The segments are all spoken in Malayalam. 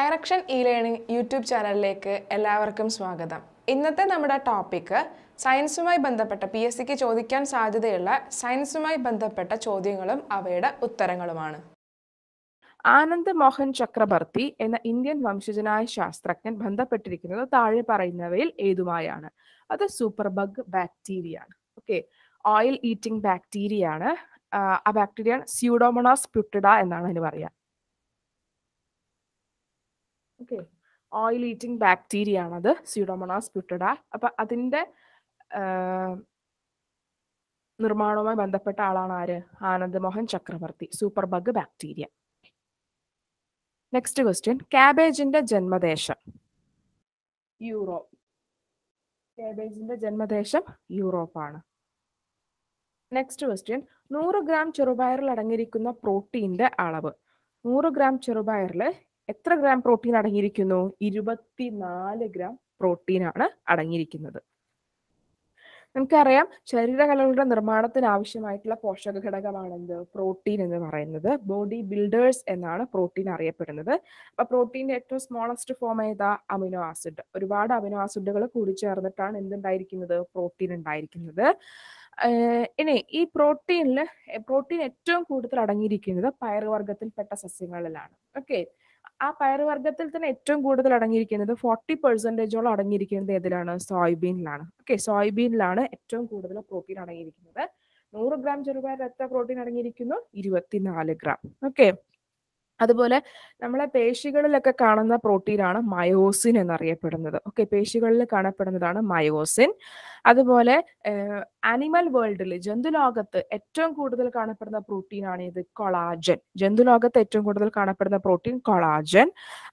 ഡയറക്ഷൻ ഇ-ലേണിംഗ് യൂട്യൂബ് ചാനലിലേക്ക് എല്ലാവർക്കും സ്വാഗതം. ഇന്നത്തെ നമ്മുടെ ടോപ്പിക്ക് സയൻസുമായി ബന്ധപ്പെട്ട PSCക്ക് ചോദിക്കാൻ സാധ്യതയുള്ള സയൻസുമായി ബന്ധപ്പെട്ട ചോദ്യങ്ങളും അവയുടെ ഉത്തരങ്ങളുമാണ്. ആനന്ദ് മോഹൻ ചക്രബർത്തി എന്ന ഇന്ത്യൻ വംശജനായ ശാസ്ത്രജ്ഞൻ ബന്ധപ്പെട്ടിരിക്കുന്നത് താഴെ പറയുന്നവയിൽ ഏതുമായാണ്? അത് സൂപ്പർബഗ് ബാക്ടീരിയ ആണ്. ഓക്കെ, ഓയിൽ ഈറ്റിംഗ് ബാക്ടീരിയ ആണ്. ആ ബാക്ടീരിയ സ്യൂഡോമോണാസ് പ്യൂട്ടിഡ എന്നാണ് അതിന് പറയുക. ഓക്കെ, ഓയിൽ ഈറ്റിംഗ് ബാക്ടീരിയ ആണത്, സ്യൂഡോമോണാസ് പ്യൂട്ടിഡ. അപ്പൊ അതിന്റെ നിർമ്മാണവുമായി ബന്ധപ്പെട്ട ആളാണ് ആര്? Anand Mohan Chakrabarty. Superbug bacteria. Next question, കാബേജിന്റെ ജന്മദേശം? യൂറോപ്പ്. കാബേജിന്റെ ജന്മദേശം യൂറോപ്പാണ്. നെക്സ്റ്റ് ക്വസ്റ്റ്യൻ, 100 ഗ്രാം ചെറുപയറിൽ അടങ്ങിയിരിക്കുന്ന പ്രോട്ടീന്റെ അളവ്? 100 ഗ്രാം ചെറുപയറിൽ എത്ര ഗ്രാം പ്രോട്ടീൻ അടങ്ങിയിരിക്കുന്നു? 24 ഗ്രാം പ്രോട്ടീൻ ആണ് അടങ്ങിയിരിക്കുന്നത്. നമുക്കറിയാം, ശരീരകലകളുടെ നിർമ്മാണത്തിന് ആവശ്യമായിട്ടുള്ള പോഷക ഘടകമാണ് എന്ത്? പ്രോട്ടീൻ എന്ന് പറയുന്നത്. ബോഡി ബിൽഡേഴ്സ് എന്നാണ് പ്രോട്ടീൻ അറിയപ്പെടുന്നത്. അപ്പൊ പ്രോട്ടീന്റെ ഏറ്റവും സ്മോളസ്റ്റ് ഫോം ഏതാ? Amino acid. ഒരുപാട് അമിനോ ആസിഡുകൾ കൂടിച്ചേർന്നിട്ടാണ് എന്തുണ്ടായിരിക്കുന്നത്? പ്രോട്ടീൻ ഉണ്ടായിരിക്കുന്നത്. ഇനി ഈ പ്രോട്ടീൻ ഏറ്റവും കൂടുതൽ അടങ്ങിയിരിക്കുന്നത് പയറുവർഗ്ഗത്തിൽപ്പെട്ട സസ്യങ്ങളിലാണ്. ഓക്കെ, ആ പയറുവർഗ്ഗത്തിൽ തന്നെ ഏറ്റവും കൂടുതൽ അടങ്ങിയിരിക്കുന്നത് 40% അടങ്ങിയിരിക്കുന്നത് ഏതിലാണ്? സോയാബീനിലാണ്. ഓക്കെ, സോയാബീനിലാണ് ഏറ്റവും കൂടുതൽ പ്രോട്ടീൻ അടങ്ങിയിരിക്കുന്നത്. 100 ഗ്രാം ചെറുപയറിൽ എത്ര പ്രോട്ടീൻ അടങ്ങിയിരിക്കുന്നു? 24 ഗ്രാം. ഓക്കെ, അതുപോലെ നമ്മളെ പേശികളിലൊക്കെ കാണുന്ന പ്രോട്ടീനാണ് മയോസിൻ എന്നറിയപ്പെടുന്നത്. ഓക്കെ, പേശികളിൽ കാണപ്പെടുന്നതാണ് മയോസിൻ. അതുപോലെ ആനിമൽ വേൾഡിൽ, ജന്തുലോകത്ത് ഏറ്റവും കൂടുതൽ കാണപ്പെടുന്ന പ്രോട്ടീനാണ് ഇത്? കൊളാജൻ. ജന്തുലോകത്ത് ഏറ്റവും കൂടുതൽ കാണപ്പെടുന്ന പ്രോട്ടീൻ കൊളാജൻ.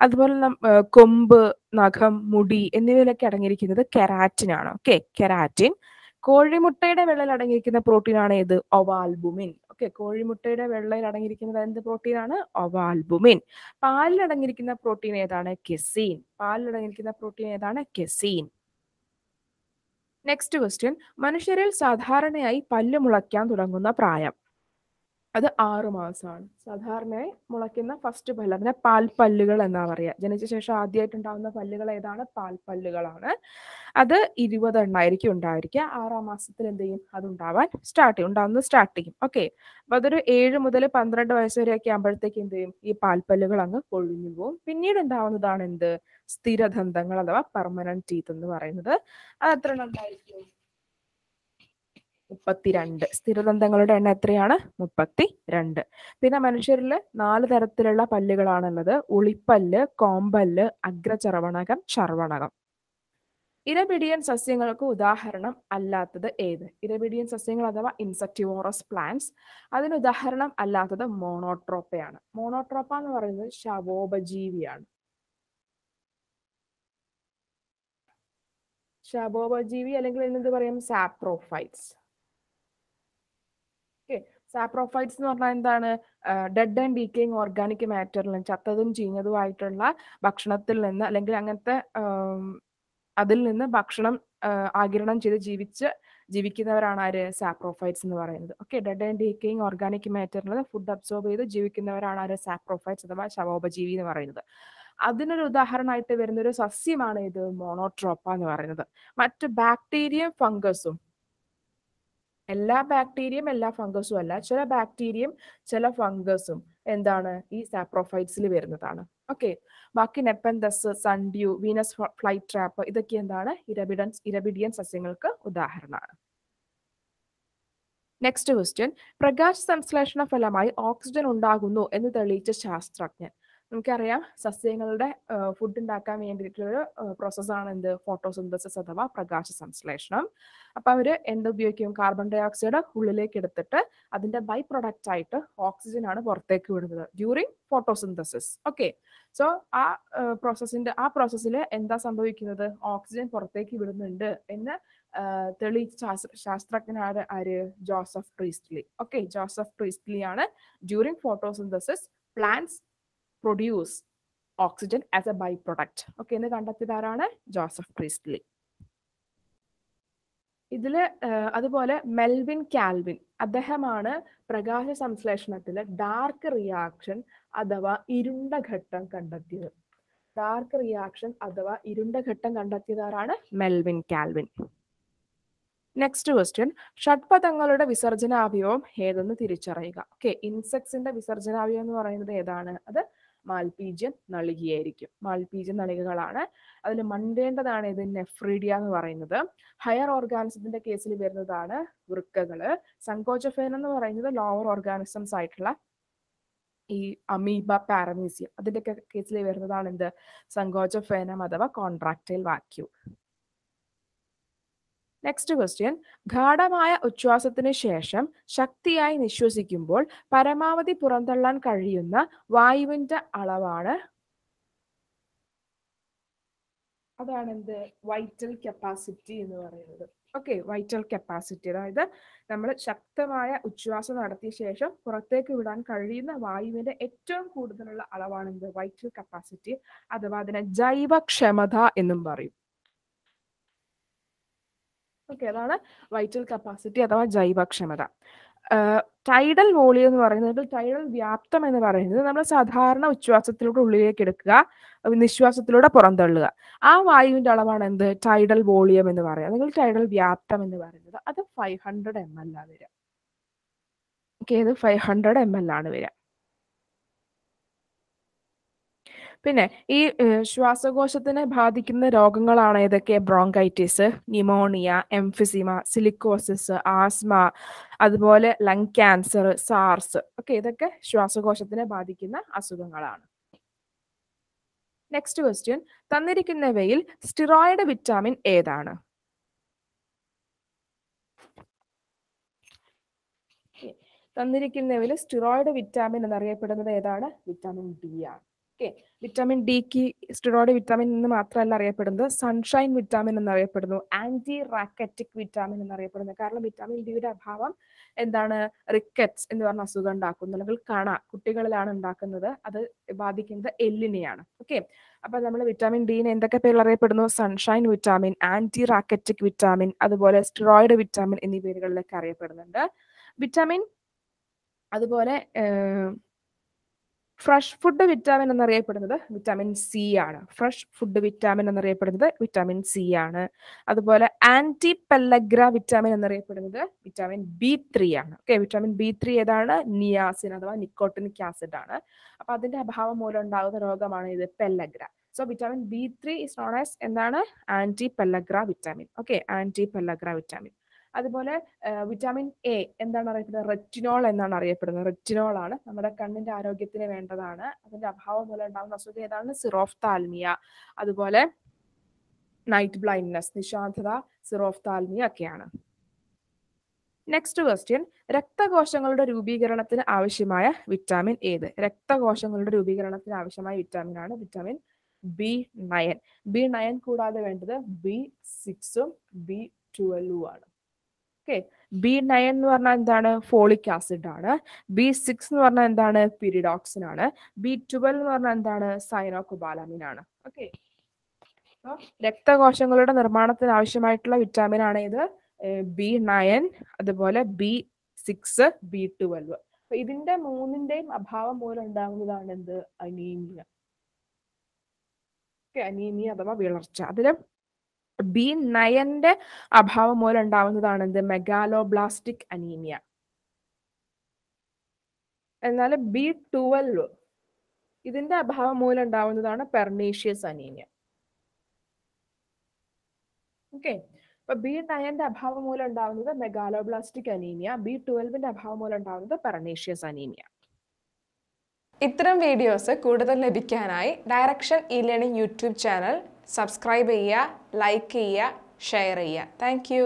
അതുപോലെ കൊമ്പ്, നഖം, മുടി എന്നിവയിലൊക്കെ അടങ്ങിയിരിക്കുന്നത് കെരാറ്റിൻ ആണ്. Okay, keratin. കോഴിമുട്ടയുടെ വെള്ളയിൽ അടങ്ങിയിരിക്കുന്ന പ്രോട്ടീൻ ആണ് ഏത്? ഒവാൽബുമിൻ. ഓക്കെ, കോഴിമുട്ടയുടെ വെള്ളയിൽ അടങ്ങിയിരിക്കുന്നത് എന്ത് പ്രോട്ടീനാണ്? ഒവാൽബുമിൻ. പാലിൽ അടങ്ങിയിരിക്കുന്ന പ്രോട്ടീൻ ഏതാണ്? കെസീൻ. പാലിൽ അടങ്ങിയിരിക്കുന്ന പ്രോട്ടീൻ ഏതാണ്? കെസീൻ. നെക്സ്റ്റ് ക്വസ്റ്റ്യൻ, മനുഷ്യരിൽ സാധാരണയായി പല്ല് മുളയ്ക്കാൻ തുടങ്ങുന്ന പ്രായം? അത് 6 മാസമാണ്. സാധാരണയായി മുളയ്ക്കുന്ന ഫസ്റ്റ് പല്ല്, അതിനെ പാൽപ്പല്ലുകൾ എന്നാ പറയുക. ജനിച്ച ശേഷം ആദ്യമായിട്ട് ഉണ്ടാകുന്ന പല്ലുകൾ ഏതാണ്? പാൽപ്പല്ലുകളാണ്. അത് 20 എണ്ണായിരിക്കും ഉണ്ടായിരിക്കുക. 6-ാം മാസത്തിൽ എന്ത് ചെയ്യും? അത് ഉണ്ടാവുന്നത് സ്റ്റാർട്ട് ചെയ്യും. ഓക്കെ, അപ്പൊ അതൊരു 7 മുതൽ 12 വയസ്സ് വരെയൊക്കെ ആകുമ്പോഴത്തേക്ക് എന്ത് ചെയ്യും? ഈ പാൽപ്പല്ലുകൾ അങ്ങ് കൊഴിഞ്ഞു പോകും. പിന്നീട് ഉണ്ടാവുന്നതാണ് എന്ത്? സ്ഥിരദന്തങ്ങൾ അഥവാ പെർമനന്റ് ടീത്ത് എന്ന് പറയുന്നത്. അത് എത്ര എണ്ണം ഉണ്ടായിരിക്കും? 32. സ്ഥിരദന്തങ്ങളുടെ എണ്ണം എത്രയാണ്? 32. പിന്നെ മനുഷ്യരിൽ 4 തരത്തിലുള്ള പല്ലുകളാണുള്ളത്. ഉളിപ്പല്ല്, കോമ്പല്ല്, അഗ്രചർവണകം, ചർവണകം. ഇരപിടിയൻ സസ്യങ്ങൾക്ക് ഉദാഹരണം അല്ലാത്തത് ഏത്? ഇരപിടിയൻ സസ്യങ്ങൾ അഥവാ ഇൻസെക്ടിവോറസ് പ്ലാന്റ്സ്. അതിന് ഉദാഹരണം അല്ലാത്തത് മോണോട്രോപ്പയാണ്. മോണോട്രോപ്പ എന്ന് പറയുന്നത് ശവോപജീവിയാണ്. ശവോപജീവി അല്ലെങ്കിൽ എന്ത് പറയും? സാപ്രോഫൈറ്റ്സ്. ഓക്കെ, സാപ്രോഫൈറ്റ്സ് എന്ന് പറഞ്ഞാൽ എന്താണ്? ഡെഡ് ആൻഡ് ഡീക്കേയിങ് ഓർഗാനിക് മാറ്ററിൽ ചത്തതും ചീഞ്ഞതുമായിട്ടുള്ള ഭക്ഷണത്തിൽ നിന്ന് അല്ലെങ്കിൽ അങ്ങനത്തെ അതിൽ നിന്ന് ഭക്ഷണം ആഗിരണം ചെയ്ത് ജീവിക്കുന്നവരാണ് ആര്? സാപ്രോഫൈറ്റ്സ് എന്ന് പറയുന്നത്. Okay, dead and decaying organic മാറ്ററിൽ ഫുഡ് അബ്സോർബ് ചെയ്ത് ജീവിക്കുന്നവരാണ് ആര്? സാപ്രോഫൈറ്റ്സ് അഥവാ ശവോപജീവി എന്ന് പറയുന്നത്. അതിനൊരു ഉദാഹരണമായിട്ട് വരുന്ന ഒരു സസ്യമാണ് ഇത്? മോണോട്രോപ്പ എന്ന് പറയുന്നത്. മറ്റ് ബാക്ടീരിയയും ഫംഗസും, എല്ലാ ബാക്ടീരിയയും എല്ലാ ഫംഗസും അല്ല, ചില ബാക്ടീരിയയും ചില ഫംഗസും എന്താണ്? ഈ സാപ്രോഫൈറ്റ്സിൽ വരുന്നതാണ്. ഓക്കെ, ബാക്കി nepenthes, sundew, Venus fly trap ഇതൊക്കെ എന്താണ്? ഇരപിഡിയൻ സസ്യങ്ങൾക്ക് ഉദാഹരണമാണ്. നെക്സ്റ്റ് ക്വസ്റ്റ്യൻ, പ്രകാശ സംശ്ലേഷണ ഫലമായി ഓക്സിജൻ ഉണ്ടാകുന്നു എന്ന് തെളിയിച്ച ശാസ്ത്രജ്ഞൻ? നമുക്കറിയാം, സസ്യങ്ങളുടെ ഫുഡ് ഉണ്ടാക്കാൻ വേണ്ടിയിട്ടുള്ളൊരു പ്രോസസ്സാണ് എന്ത്? ഫോട്ടോസിന്തസിസ് അഥവാ പ്രകാശ സംശ്ലേഷണം. അപ്പൊ അവര് എന്തുപയോഗിക്കും? കാർബൺ ഡൈ ഓക്സൈഡ് ഉള്ളിലേക്ക് എടുത്തിട്ട് അതിന്റെ ബൈ പ്രൊഡക്റ്റ് ആയിട്ട് ഓക്സിജൻ ആണ് പുറത്തേക്ക് വിടുന്നത് ഡ്യൂറിങ് ഫോട്ടോസിന്തസിസ്. ഓക്കെ, സോ ആ പ്രോസസ്സിൽ എന്താ സംഭവിക്കുന്നത്? ഓക്സിജൻ പുറത്തേക്ക് വിടുന്നുണ്ട് എന്ന് തെളിയിച്ച ശാസ്ത്രജ്ഞനാണ് ആര്? Joseph Priestley. Okay, Joseph Priestley ആണ് during photosynthesis plants produce oxygen as a by product. Okay, എന്ന് കണ്ടെത്തിയതാരാണ്? Joseph Priestley. ഇതില് അതുപോലെ മെൽവിൻ കാൽവിൻ അദ്ദേഹമാണ് പ്രകാശ സംശ്ലേഷണത്തില് ഡാർക്ക് റിയാക്ഷൻ അഥവാ ഇരുണ്ട ഘട്ടം കണ്ടെത്തിയത്. ഡാർക്ക് റിയാക്ഷൻ അഥവാ ഇരുണ്ട ഘട്ടം കണ്ടെത്തിയതാരാണ്? Melvin Calvin. നെക്സ്റ്റ് ക്വസ്റ്റ്യൻ, ഷഡ്പദങ്ങളുടെ വിസർജനാവയവം ഏതെന്ന് തിരിച്ചറിയുക. ഓക്കെ, ഇൻസെക്ട്സിന്റെ വിസർജനാവയവം എന്ന് പറയുന്നത് ഏതാണ്? അത് മാൽപീജിയൻ നളികയായിരിക്കും. മാൽപീജിയൻ നളികകളാണ്. അതിൽ മണ്ടേണ്ടതാണ് ഇത് നെഫ്രീഡിയ എന്ന് പറയുന്നത്. ഹയർ ഓർഗാനിസത്തിന്റെ കേസിൽ വരുന്നതാണ് വൃക്കകള്. സങ്കോചഫേനം എന്ന് പറയുന്നത് ലോവർ ഓർഗാനിസംസ് ആയിട്ടുള്ള ഈ അമീബ, പാരമീസിയം, അതിന്റെയൊക്കെ കേസിൽ വരുന്നതാണ് എന്ത്? സങ്കോചഫേനം അഥവാ കോൺട്രാക്ടൈൽ വാക്യൂം. നെക്സ്റ്റ് ക്വസ്റ്റ്യൻ, ഗാഢമായ ഉച്ഛ്വാസത്തിന് ശേഷം ശക്തിയായി നിശ്വസിക്കുമ്പോൾ പരമാവധി പുറന്തള്ളാൻ കഴിയുന്ന വായുവിന്റെ അളവാണ്? അതാണ് എന്ത്? വൈറ്റൽ കപ്പാസിറ്റി എന്ന് പറയുന്നത്. ഓക്കെ, വൈറ്റൽ കപ്പാസിറ്റി, അതായത് നമ്മൾ ശക്തമായ ഉച്ഛ്വാസം നടത്തിയ ശേഷം പുറത്തേക്ക് വിടാൻ കഴിയുന്ന വായുവിന്റെ ഏറ്റവും കൂടുതലുള്ള അളവാണ് എന്ത്? വൈറ്റൽ കപ്പാസിറ്റി, അഥവാ അതിനെ ജൈവക്ഷമത എന്നും പറയും. ഓക്കെ, അതാണ് വൈറ്റൽ കപ്പാസിറ്റി അഥവാ ജൈവക്ഷമത. ടൈഡൽ വോളിയം എന്ന് പറയുന്നത്, ടൈഡൽ വ്യാപ്തം എന്ന് പറയുന്നത് നമ്മൾ സാധാരണ ഉച്ഛ്വാസത്തിലൂടെ ഉള്ളിലേക്ക് എടുക്കുക, നിശ്വാസത്തിലൂടെ പുറന്തള്ളുക. ആ വായുവിന്റെ അളവാണ് എന്ത്? ടൈഡൽ വോളിയം എന്ന് പറയുക. അല്ലെങ്കിൽ ടൈഡൽ വ്യാപ്തം എന്ന് പറയുന്നത് അത് 500 ml ആണ് വരിക. ഓക്കെ, ഇത് 500 ml ആണ് വരിക. പിന്നെ ഈ ശ്വാസകോശത്തിനെ ബാധിക്കുന്ന രോഗങ്ങളാണ് ഏതൊക്കെ? Bronchitis, pneumonia, emphysema, silicosis, asthma, അതുപോലെ ലങ് ക്യാൻസർ, സാർസ്. ഓക്കെ, ഇതൊക്കെ ശ്വാസകോശത്തിനെ ബാധിക്കുന്ന അസുഖങ്ങളാണ്. നെക്സ്റ്റ് ക്വസ്റ്റ്യൻ, തന്നിരിക്കുന്നവയിൽ സ്റ്റിറോയിഡ് വിറ്റാമിൻ ഏതാണ്? തന്നിരിക്കുന്നവയിൽ സ്റ്റിറോയിഡ് വിറ്റാമിൻ എന്നറിയപ്പെടുന്നത് ഏതാണ്? വിറ്റാമിൻ ഡി ആണ്. ഓക്കെ, വിറ്റാമിൻ ഡിക്ക് സ്റ്റിറോയിഡ് വിറ്റാമിൻ എന്ന് മാത്രമല്ല അറിയപ്പെടുന്നത്, സൺഷൈൻ വിറ്റാമിൻ എന്നറിയപ്പെടുന്നു, ആന്റി റാക്കറ്റിക് വിറ്റാമിൻ എന്നറിയപ്പെടുന്നു. കാരണം വിറ്റാമിൻ ഡിയുടെ അഭാവം എന്താണ്? റിക്കറ്റ്സ് എന്ന് പറഞ്ഞ അസുഖം ഉണ്ടാക്കുന്നു, അല്ലെങ്കിൽ കണ കുട്ടികളിലാണ് ഉണ്ടാക്കുന്നത്. അത് ബാധിക്കുന്നത് എല്ലിനെയാണ്. ഓക്കെ, അപ്പൊ നമ്മൾ വിറ്റാമിൻ ഡിനെ എന്തൊക്കെ പേരിൽ അറിയപ്പെടുന്നു? സൺഷൈൻ വിറ്റാമിൻ, ആന്റി റാക്കറ്റിക് വിറ്റാമിൻ, അതുപോലെ സ്റ്റിറോയിഡ് വിറ്റാമിൻ എന്നീ പേരുകളിലൊക്കെ അറിയപ്പെടുന്നുണ്ട്. വിറ്റാമിൻ അതുപോലെ ഫ്രഷ് ഫുഡ് വിറ്റാമിൻ എന്നറിയപ്പെടുന്നത് വിറ്റാമിൻ സി ആണ്. ഫ്രഷ് ഫുഡ് വിറ്റാമിൻ എന്നറിയപ്പെടുന്നത് വിറ്റാമിൻ സി ആണ്. അതുപോലെ ആന്റി പെല്ലഗ്ര വിറ്റാമിൻ എന്നറിയപ്പെടുന്നത് വിറ്റാമിൻ B3 ആണ്. ഓക്കെ, വിറ്റാമിൻ B3 ഏതാണ്? നിയാസിൻ അഥവാ നിക്കോട്ടിനിക് ആസിഡ് ആണ്. അപ്പൊ അതിന്റെ അഭാവം മൂലം ഉണ്ടാകുന്ന രോഗമാണ് ഇത് pellagra. So vitamin B3 is known as എന്താണ്? Anti pellagra vitamin. Okay, anti pellagra vitamin. അതുപോലെ വിറ്റാമിൻ എ എന്താണ് അറിയപ്പെടുന്നത്? റെറ്റിനോൾ എന്നാണ് അറിയപ്പെടുന്നത്. റെറ്റിനോൾ ആണ് നമ്മുടെ കണ്ണിന്റെ ആരോഗ്യത്തിന് വേണ്ടതാണ്. അതിന്റെ അഭാവം മൂലം ഉണ്ടാകുന്ന അസുഖം ഏതാണ്? സിറോഫ്താൽമിയ, അതുപോലെ നൈറ്റ് ബ്ലൈൻഡ്നെസ്, നിശാന്തത, സിറോഫ്താൽമിയ ഒക്കെയാണ്. നെക്സ്റ്റ് ക്വസ്റ്റ്യൻ, രക്തകോശങ്ങളുടെ രൂപീകരണത്തിന് ആവശ്യമായ വിറ്റാമിൻ ഏത്? രക്തകോശങ്ങളുടെ രൂപീകരണത്തിന് ആവശ്യമായ വിറ്റാമിൻ ആണ് വിറ്റാമിൻ B9. B9 കൂടാതെ വേണ്ടത് B6ഉം B12ഉം ആണ്. ഓക്കെ, B9 എന്ന് പറഞ്ഞാൽ എന്താണ്? ഫോളിക് ആസിഡ് ആണ്. B6 എന്ന് പറഞ്ഞാൽ എന്താണ്? പിരിഡോക്സിൻ ആണ്. B12 എന്ന് പറഞ്ഞാൽ എന്താണ്? സൈനോകൊബാലാമിൻ ആണ്. ഓക്കെ, രക്തകോശങ്ങളുടെ നിർമ്മാണത്തിന് ആവശ്യമായിട്ടുള്ള വിറ്റാമിൻ ആണ് ഇത് B9, അതുപോലെ B6, B12. അപ്പൊ ഇതിന്റെ മൂന്നിന്റെയും അഭാവം മൂലം ഉണ്ടാകുന്നതാണ് എന്ത്? അനീമിയ. ഓക്കെ, അനീമിയ അഥവാ വിളർച്ച. അതില് B9 അഭാവം മൂലം ഉണ്ടാവുന്നതാണ് എന്ത്? Megaloblastic anaemia. എന്നാൽ B12 ഇതിന്റെ അഭാവം മൂലം ഉണ്ടാവുന്നതാണ് പെർനീഷ്യസ് അനീമിയ. ഓക്കെ, അപ്പൊ B9 അഭാവം മൂലം ഉണ്ടാവുന്നത് മെഗാലോബ്ലാസ്റ്റിക് അനീമിയ, B12 അഭാവം മൂലം ഉണ്ടാവുന്നത് പെർനീഷ്യസ് അനീമിയ. ഇത്തരം വീഡിയോസ് കൂടുതൽ ലഭിക്കാനായി direction E learning YouTube channel subscribe ചെയ്യുക, ലൈക്ക് ചെയ്യുക, ഷെയർ ചെയ്യുക. Thank you.